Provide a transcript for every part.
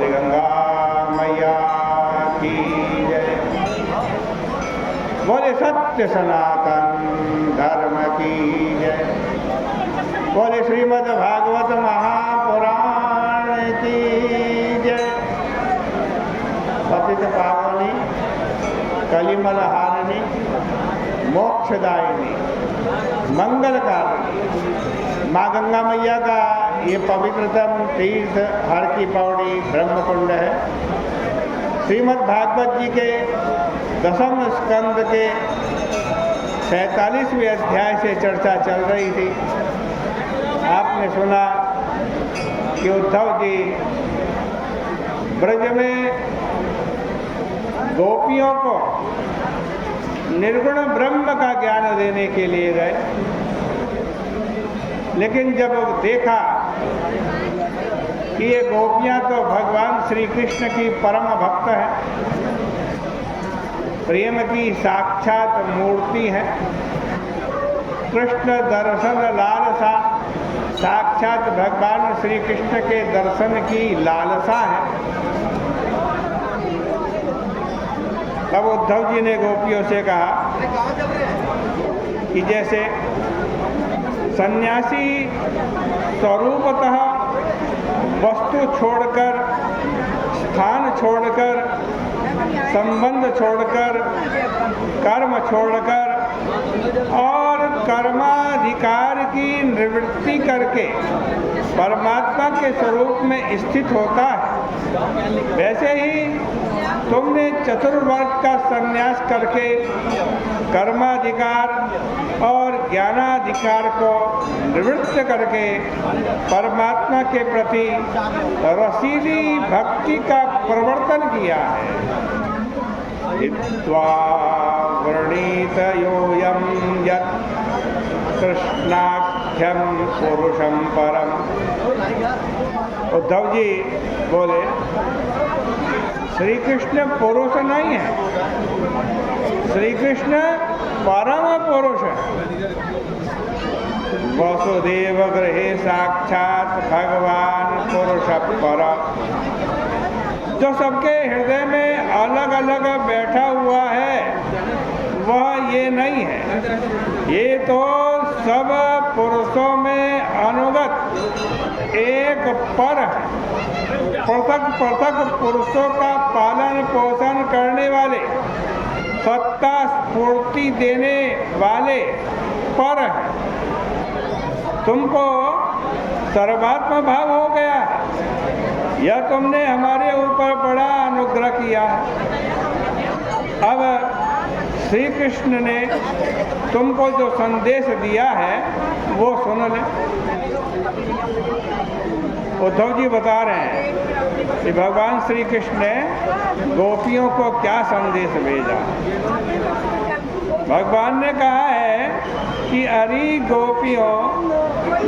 बोले गंगा मैया की जय। बोले सत्य सनातन धर्म की जय। बोले श्रीमद् भागवत महापुराण की जय। पतित पावनी कलिमल हारिणी मोक्षदायिनी मंगलकारिणी माँ गंगा मैया का ये पवित्रतम तीर्थ हर की पौड़ी ब्रह्मकुंड है। श्रीमद् भागवत जी के दसम स्कंद के 47वें अध्याय से चर्चा चल रही थी। आपने सुना कि उद्धव जी ब्रज में गोपियों को निर्गुण ब्रह्म का ज्ञान देने के लिए गए, लेकिन जब देखा कि ये गोपियां तो भगवान श्री कृष्ण की परम भक्त है, प्रेम की साक्षात मूर्ति है, कृष्ण दर्शन लालसा, साक्षात भगवान श्री कृष्ण के दर्शन की लालसा है। तब उद्धव जी ने गोपियों से कहा कि जैसे सन्यासी स्वरूपतः वस्तु छोड़कर, स्थान छोड़कर, संबंध छोड़कर, कर्म छोड़कर और कर्माधिकार की निवृत्ति करके परमात्मा के स्वरूप में स्थित होता है, वैसे ही तुमने चतुर्वर्ग का संन्यास करके कर्माधिकार और ज्ञानाधिकार को निवृत्त करके परमात्मा के प्रति रसीली भक्ति का प्रवर्तन किया है। हित्वा वर्णित योऽयं यत् कृष्णाख्यं पुरुषं परम। उद्धव जी बोले श्री कृष्ण पुरुष नहीं है, श्री कृष्ण परम पुरुष है। वसुदेव गृहे साक्षात भगवान पुरुष पर, जो सबके हृदय में अलग अलग बैठा हुआ है वह ये नहीं है, ये तो सब पुरुषों में अनुगत एक पर है। पृथक पृथक पुरुषों का पालन पोषण करने वाले, सत्ता स्फूर्ति देने वाले पर है। तुमको सर्वात्म भाव हो गया है, यह तुमने हमारे ऊपर बड़ा अनुग्रह किया है। अब श्री कृष्ण ने तुमको जो संदेश दिया है वो सुन ले। उद्धव जी बता रहे हैं कि भगवान श्री कृष्ण ने गोपियों को क्या संदेश भेजा। भगवान ने कहा है कि अरे गोपियों,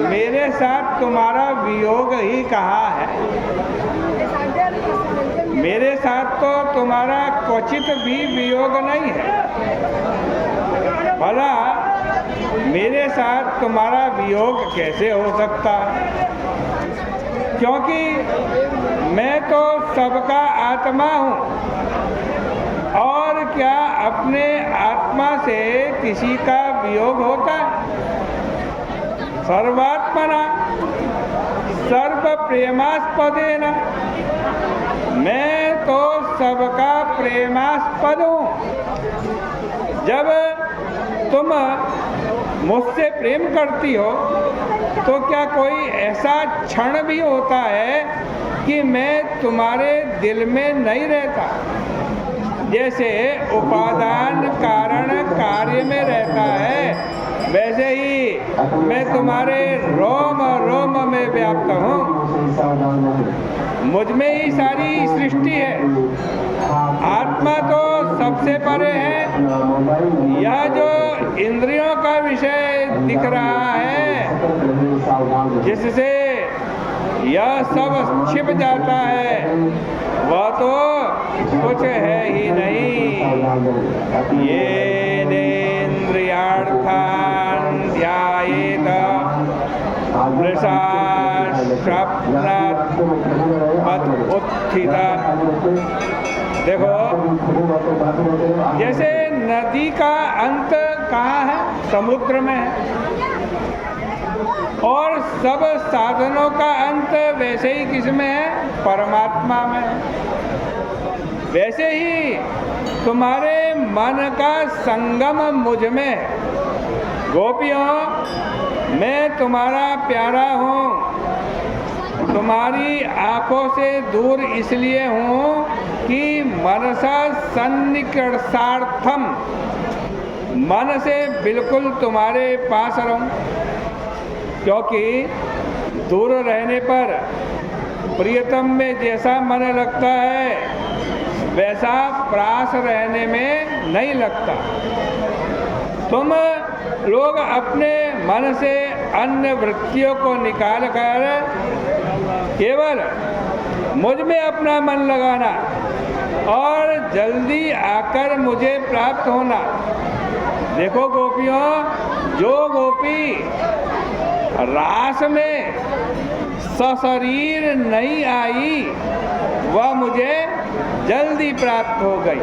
मेरे साथ तुम्हारा वियोग ही कहाँ है, मेरे साथ तो तुम्हारा क्वचित भी वियोग नहीं है। भला मेरे साथ तुम्हारा वियोग कैसे हो सकता है, क्योंकि मैं तो सबका आत्मा हूँ और क्या अपने आत्मा से किसी का वियोग होता है। सर्वात्मना सर्व प्रेमास्पदेन, मैं तो सबका प्रेमास्पद हूँ। जब तुम मुझसे प्रेम करती हो तो क्या कोई ऐसा क्षण भी होता है कि मैं तुम्हारे दिल में नहीं रहता। जैसे उपादान कारण कार्य में रहता है, वैसे ही मैं तुम्हारे रोम रोम में व्याप्त हूँ। मुझ में ही सारी सृष्टि है। आत्मा तो सबसे परे है। यह जो इंद्रियों का विषय दिख रहा है, जिससे यह सब छिप जाता है, वह तो कुछ है ही नहीं। ये नेन्द्रियार्थान ध्यायेत मृषा स्वप्नात् उत्थितावप्यते सीता। देखो, जैसे नदी का अंत कहाँ है? समुद्र में है। और सब साधनों का अंत वैसे ही किसमें है? परमात्मा में है। वैसे ही तुम्हारे मन का संगम मुझ में है। गोपियों, मैं तुम्हारा प्यारा हूँ। तुम्हारी आंखों से दूर इसलिए हूँ कि मनसा सन्निकर्षार्थम, मन से बिल्कुल तुम्हारे पास रहूं। क्योंकि दूर रहने पर प्रियतम में जैसा मन लगता है वैसा पास रहने में नहीं लगता। तुम लोग अपने मन से अन्य वृत्तियों को निकाल कर केवल मुझ में अपना मन लगाना और जल्दी आकर मुझे प्राप्त होना। देखो गोपियों, जो गोपी रास में सशरीर नहीं आई वह मुझे जल्दी प्राप्त हो गई।